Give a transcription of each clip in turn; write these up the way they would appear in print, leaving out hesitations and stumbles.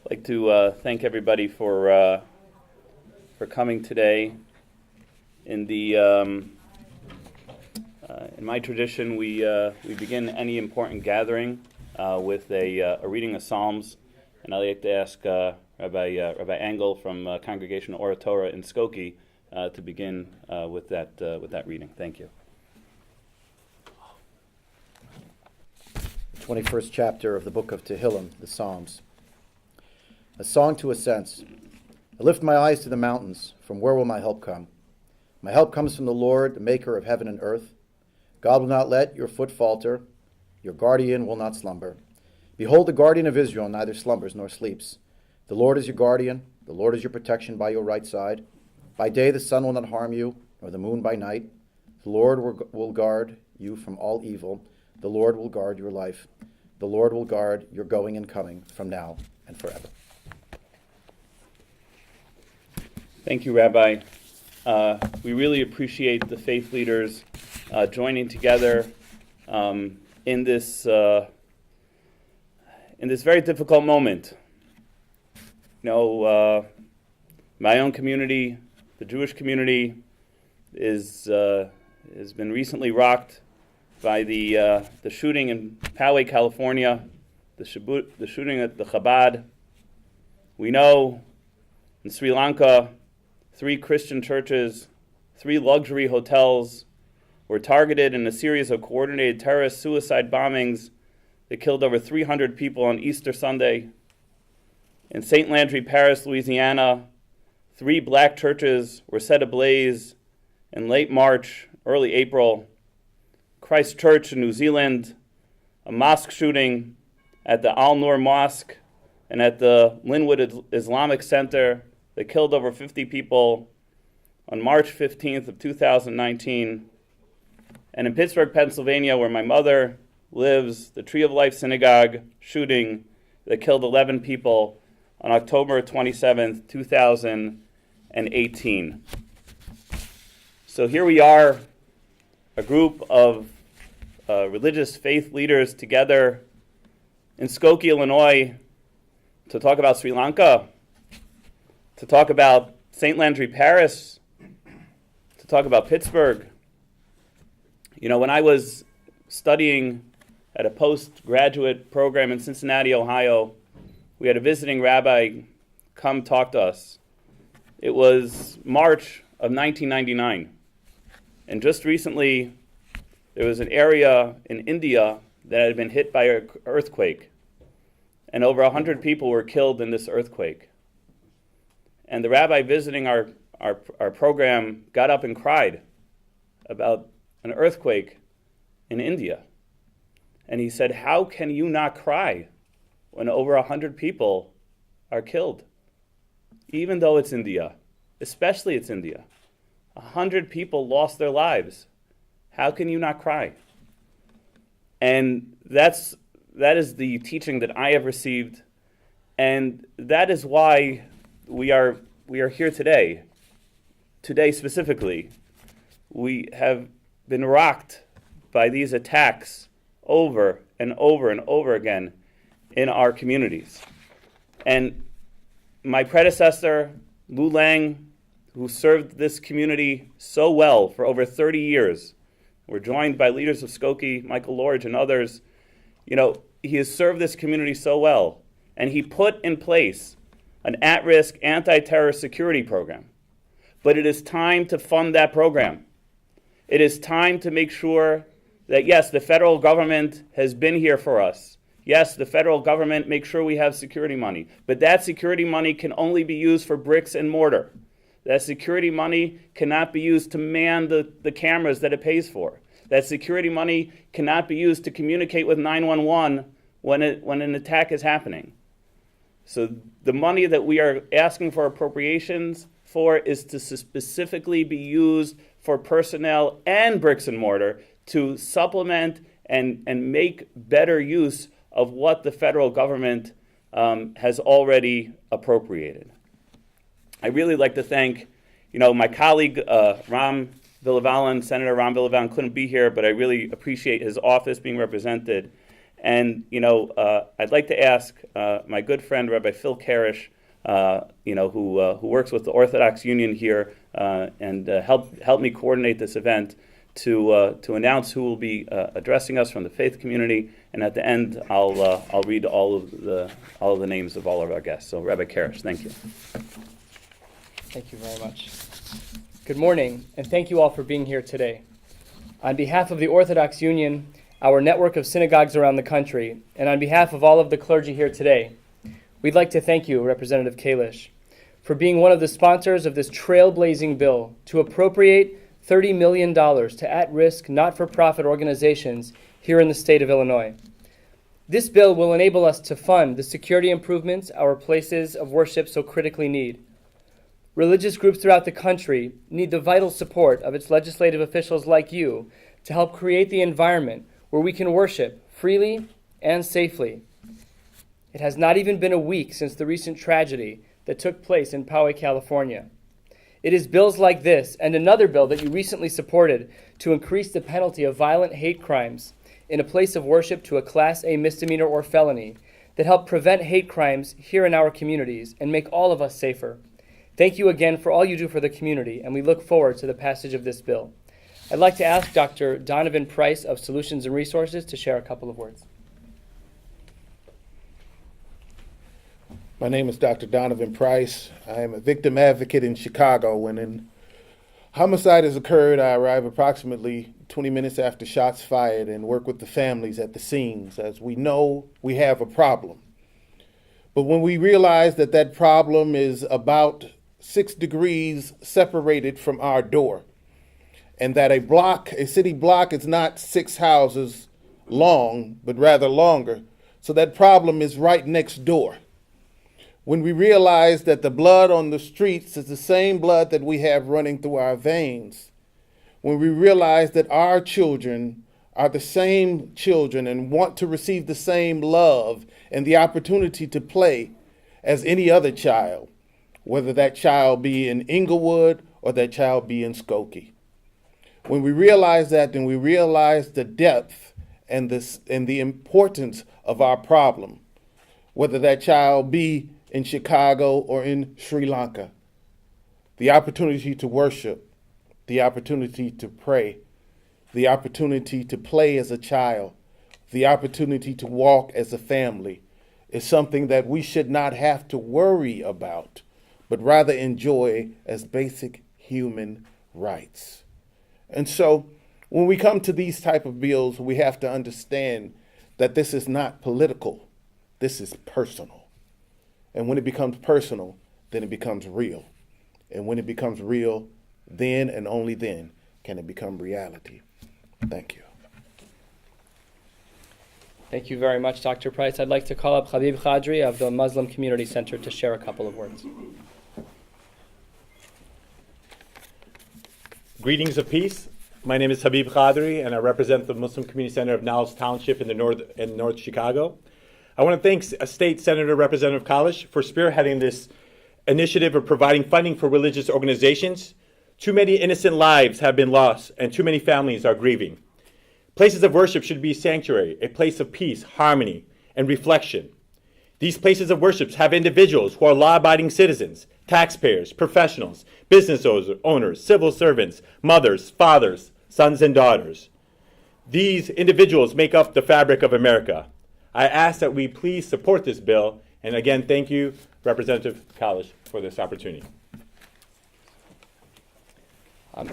I'd like to thank everybody for coming today. In my tradition, we begin any important gathering with a reading of Psalms, and I'd like to ask Rabbi Engel from Congregation Or Torah in Skokie to begin with that reading. Thank you. 21st chapter of the book of Tehillim, the Psalms. A song to ascents. I lift my eyes to the mountains. From where will my help come? My help comes from the Lord, the maker of heaven and earth. God will not let your foot falter. Your guardian will not slumber. Behold, the guardian of Israel neither slumbers nor sleeps. The Lord is your guardian. The Lord is your protection by your right side. By day the sun will not harm you, nor the moon by night. The Lord will guard you from all evil. The Lord will guard your life. The Lord will guard your going and coming from now and forever. Thank you, Rabbi. We really appreciate the faith leaders joining together in this very difficult moment. You know, my own community, the Jewish community, has been recently rocked by the shooting in Poway, California, the shooting at the Chabad. We know in Sri Lanka, 3 Christian churches, 3 luxury hotels were targeted in a series of coordinated terrorist suicide bombings that killed over 300 people on Easter Sunday. In St. Landry Parish, Louisiana, 3 black churches were set ablaze in late March, early April. Christchurch in New Zealand, a mosque shooting at the Al-Noor Mosque and at the Linwood Islamic Center that killed over 50 people on March 15th of 2019. And in Pittsburgh, Pennsylvania, where my mother lives, the Tree of Life Synagogue shooting that killed 11 people on October 27th, 2018. So here we are, a group of religious faith leaders together in Skokie, Illinois, to talk about Sri Lanka, to talk about St. Landry Parish, to talk about Pittsburgh. You know, when I was studying at a postgraduate program in Cincinnati, Ohio, we had a visiting rabbi come talk to us. It was March of 1999, and just recently there was an area in India that had been hit by an earthquake, and over 100 people were killed in this earthquake. And the rabbi visiting our program got up and cried about an earthquake in India. And he said, how can you not cry when over 100 people are killed? Even though it's India, especially it's India. 100 people lost their lives. How can you not cry? And that is the teaching that I have received, and that is why we are here today. Today specifically, we have been rocked by these attacks over and over and over again in our communities. And my predecessor, Lou Lang, who served this community so well for over 30 years, we're joined by leaders of Skokie, Michael Lorge, and others. You know, he has served this community so well, and he put in place an at-risk anti-terror security program. But it is time to fund that program. It is time to make sure that, yes, the federal government has been here for us. Yes, the federal government makes sure we have security money. But that security money can only be used for bricks and mortar. That security money cannot be used to man the cameras that it pays for. That security money cannot be used to communicate with 911 when an attack is happening. So the money that we are asking for appropriations for is to specifically be used for personnel and bricks and mortar to supplement and make better use of what the federal government has already appropriated. I really like to thank, my colleague Ram Villavalan. Senator Ram Villavalan couldn't be here, but I really appreciate his office being represented. And, I'd like to ask my good friend, Rabbi Phil Kalish, who works with the Orthodox Union here and help me coordinate this event, to announce who will be addressing us from the faith community. And at the end, I'll read all of the names of all of our guests. So, Rabbi Kalish, thank you. Thank you very much. Good morning, and thank you all for being here today. On behalf of the Orthodox Union, our network of synagogues around the country, and on behalf of all of the clergy here today, we'd like to thank you, Representative Kalish, for being one of the sponsors of this trailblazing bill to appropriate $30 million to at-risk, not-for-profit organizations here in the state of Illinois. This bill will enable us to fund the security improvements our places of worship so critically need. Religious groups throughout the country need the vital support of its legislative officials like you to help create the environment where we can worship freely and safely. It has not even been a week since the recent tragedy that took place in Poway, California. It is bills like this and another bill that you recently supported to increase the penalty of violent hate crimes in a place of worship to a Class A misdemeanor or felony that help prevent hate crimes here in our communities and make all of us safer. Thank you again for all you do for the community, and we look forward to the passage of this bill. I'd like to ask Dr. Donovan Price of Solutions and Resources to share a couple of words. My name is Dr. Donovan Price. I am a victim advocate in Chicago. When a homicide has occurred, I arrive approximately 20 minutes after shots fired and work with the families at the scenes, as we know we have a problem. But when we realize that that problem is about 6 degrees separated from our door, and that a city block is not 6 houses long, but rather longer, so that problem is right next door. When we realize that the blood on the streets is the same blood that we have running through our veins, when we realize that our children are the same children and want to receive the same love and the opportunity to play as any other child, whether that child be in Inglewood or that child be in Skokie. When we realize that, then we realize the depth and the importance of our problem, whether that child be in Chicago or in Sri Lanka. The opportunity to worship, the opportunity to pray, the opportunity to play as a child, the opportunity to walk as a family is something that we should not have to worry about, but rather enjoy as basic human rights. And so when we come to these type of bills, we have to understand that this is not political, this is personal. And when it becomes personal, then it becomes real. And when it becomes real, then and only then can it become reality. Thank you. Thank you very much, Dr. Price. I'd like to call up Habib Khadri of the Muslim Community Center to share a couple of words. Greetings of peace. My name is Habib Khadri, and I represent the Muslim Community Center of Niles Township in North Chicago. I want to thank State Senator Representative Kalish for spearheading this initiative of providing funding for religious organizations. Too many innocent lives have been lost, and too many families are grieving. Places of worship should be a sanctuary, a place of peace, harmony, and reflection. These places of worship have individuals who are law-abiding citizens, taxpayers, professionals, business owners, civil servants, mothers, fathers, sons, and daughters. These individuals make up the fabric of America. I ask that we please support this bill, and again, thank you, Representative Kalish, for this opportunity.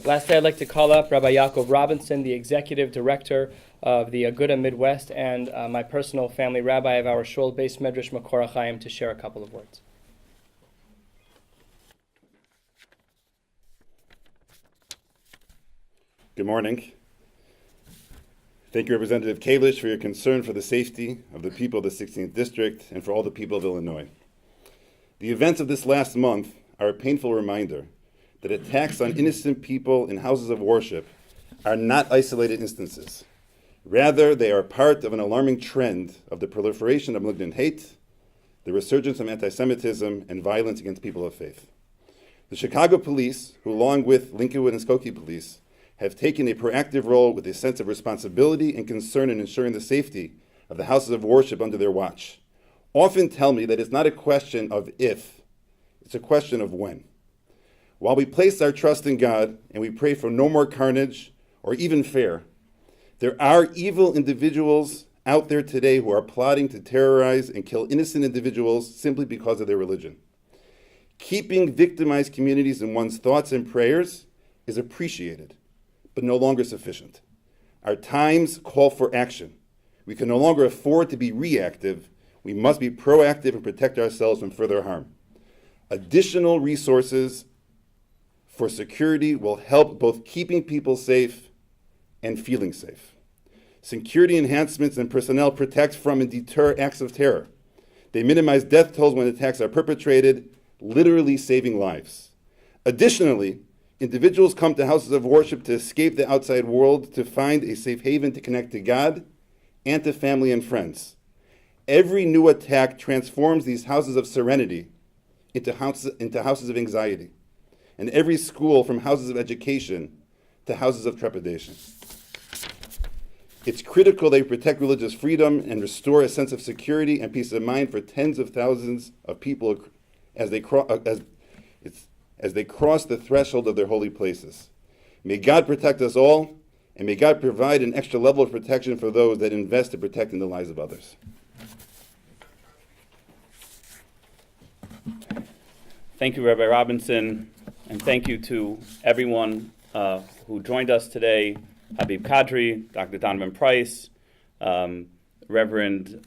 Lastly, I'd like to call up Rabbi Yaakov Robinson, the Executive Director of the Aguda Midwest, and my personal family rabbi of our Shul Beis Medrash Makor HaChaim to share a couple of words. Good morning. Thank you, Representative Kalish, for your concern for the safety of the people of the 16th District and for all the people of Illinois. The events of this last month are a painful reminder that attacks on innocent people in houses of worship are not isolated instances. Rather, they are part of an alarming trend of the proliferation of malignant hate, the resurgence of anti-Semitism, and violence against people of faith. The Chicago police, who along with Lincolnwood and Skokie police, have taken a proactive role with a sense of responsibility and concern in ensuring the safety of the houses of worship under their watch often tell me that it's not a question of if, it's a question of when. While we place our trust in God and we pray for no more carnage or even fear, there are evil individuals out there today who are plotting to terrorize and kill innocent individuals simply because of their religion. Keeping victimized communities in one's thoughts and prayers is appreciated, but no longer sufficient. Our times call for action. We can no longer afford to be reactive. We must be proactive and protect ourselves from further harm. Additional resources for security will help both keeping people safe and feeling safe. Security enhancements and personnel protect from and deter acts of terror. They minimize death tolls when attacks are perpetrated, literally saving lives. Additionally, individuals come to houses of worship to escape the outside world, to find a safe haven to connect to God and to family and friends. Every new attack transforms these houses of serenity into houses of anxiety, and every school from houses of education to houses of trepidation. It's critical they protect religious freedom and restore a sense of security and peace of mind for tens of thousands of people as they cross the threshold of their holy places. May God protect us all, and may God provide an extra level of protection for those that invest in protecting the lives of others. Thank you, Rabbi Robinson, and thank you to everyone who joined us today. Habib Kadri, Dr. Donovan Price, Reverend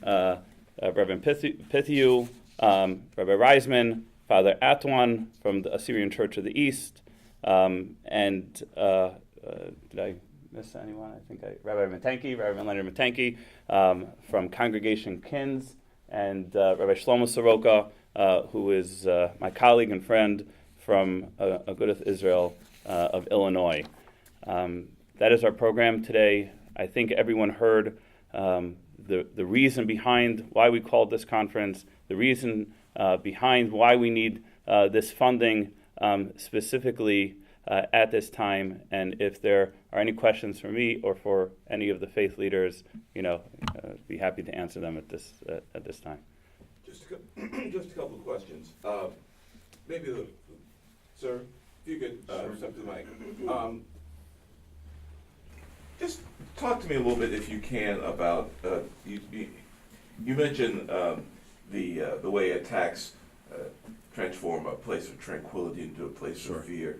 Pithiu, Rabbi Reisman, Father Atwan from the Assyrian Church of the East, and did I miss anyone? Rabbi Leonard Matanki from Congregation Kins, and Rabbi Shlomo Soroka, who is my colleague and friend from Agudath Israel of Illinois. That is our program today. I think everyone heard the reason behind why we called this conference, the reason behind why we need this funding specifically at this time. And if there are any questions for me or for any of the faith leaders, be happy to answer them at this time. Just a couple of questions. Sir, if you could step to the mic. Just talk to me a little bit, if you can, about you mentioned the way attacks transform a place of tranquility into a place of fear.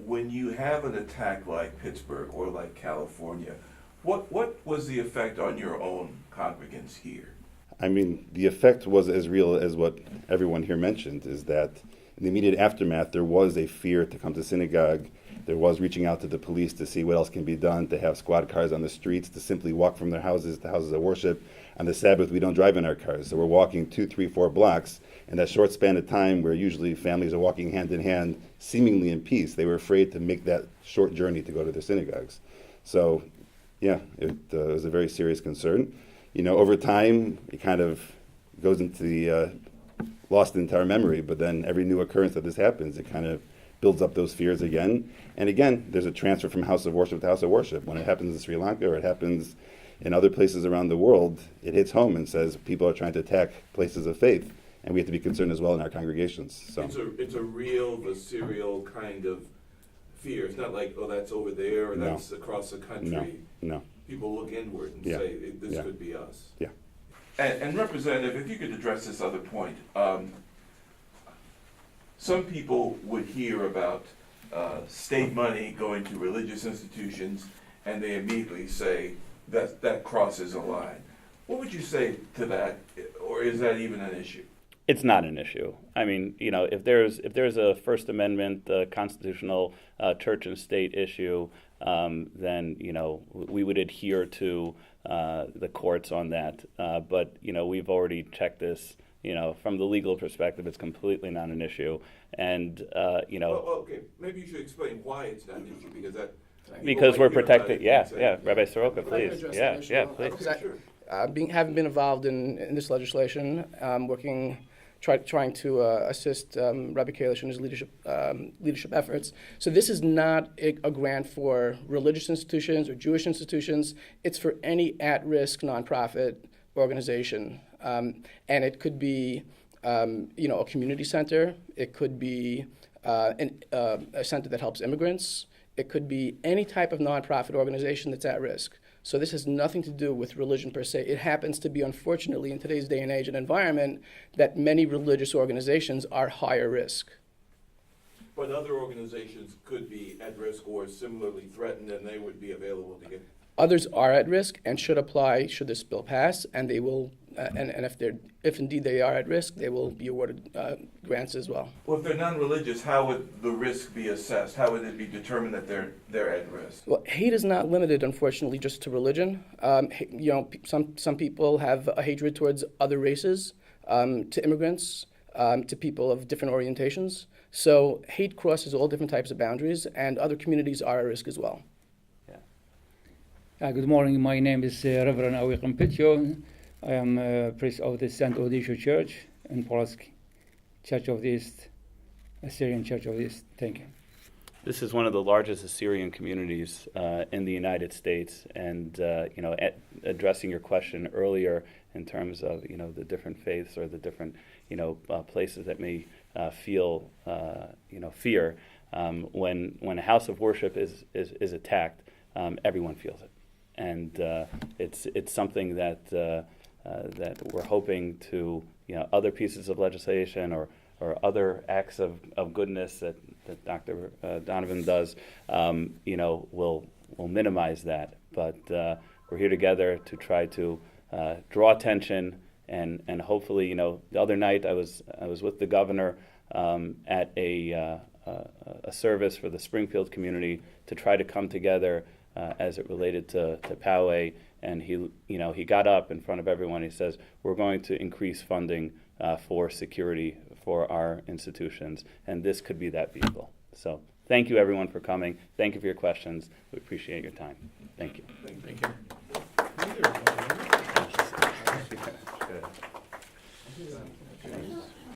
When you have an attack like Pittsburgh or like California, what was the effect on your own congregants here? I mean, the effect was as real as what everyone here mentioned, is that in the immediate aftermath, there was a fear to come to synagogue. There was reaching out to the police to see what else can be done, to have squad cars on the streets, to simply walk from their houses to houses of worship. On the Sabbath, we don't drive in our cars, so we're walking 2, 3, 4 blocks. In that short span of time where usually families are walking hand in hand, seemingly in peace, they were afraid to make that short journey to go to their synagogues. So, yeah, it was a very serious concern. Over time, it kind of goes into the lost into our memory, but then every new occurrence that this happens, it kind of builds up those fears again. And again, there's a transfer from house of worship to house of worship. When it happens in Sri Lanka or it happens in other places around the world, it hits home and says people are trying to attack places of faith, and we have to be concerned as well in our congregations. So it's a real, visceral kind of fear. It's not like, that's over there or that's across the country. No. People look inward and say, this could be us. Yeah. And Representative, if you could address this other point. Some people would hear about state money going to religious institutions, and they immediately say that crosses a line. What would you say to that, or is that even an issue? It's not an issue. I mean, if there's a First Amendment constitutional church and state issue, then we would adhere to the courts on that. But we've already checked this. From the legal perspective, it's completely not an issue. And okay, maybe you should explain why it's not an issue, because we're protected. Rabbi Soroka, please. Please. Because having been involved in this legislation, working trying to assist Rabbi Kalish in his leadership efforts. So this is not a grant for religious institutions or Jewish institutions. It's for any at-risk nonprofit organization, and it could be a community center. It could be a center that helps immigrants. It could be any type of nonprofit organization that's at risk. So this has nothing to do with religion per se. It happens to be, unfortunately, in today's day and age and environment, that many religious organizations are higher risk. But other organizations could be at risk or similarly threatened, and they would be available to get. Others are at risk and should apply should this bill pass, and they will. And if indeed they are at risk, they will be awarded grants as well. Well, if they're non-religious, how would the risk be assessed? How would it be determined that they're at risk? Well, hate is not limited, unfortunately, just to religion. Some people have a hatred towards other races, to immigrants, to people of different orientations. So hate crosses all different types of boundaries, and other communities are at risk as well. Good morning. My name is Reverend Awi Petio. I am priest of the St. Odysseus Church in Polsk, Church of the East, Assyrian Church of the East. Thank you. This is one of the largest Assyrian communities in the United States, and addressing your question earlier in terms of the different faiths or the different places that may feel fear. When a house of worship is attacked, everyone feels it, and it's something that we're hoping to other pieces of legislation or other acts of goodness that Dr. Donovan does, will minimize that. But we're here together to try to draw attention and hopefully, the other night I was with the governor at a service for the Springfield community to try to come together as it related to Poway, and he got up in front of everyone. He says, we're going to increase funding for security for our institutions, and this could be that vehicle. So thank you, everyone, for coming. Thank you for your questions. We appreciate your time. Thank you. Thank you.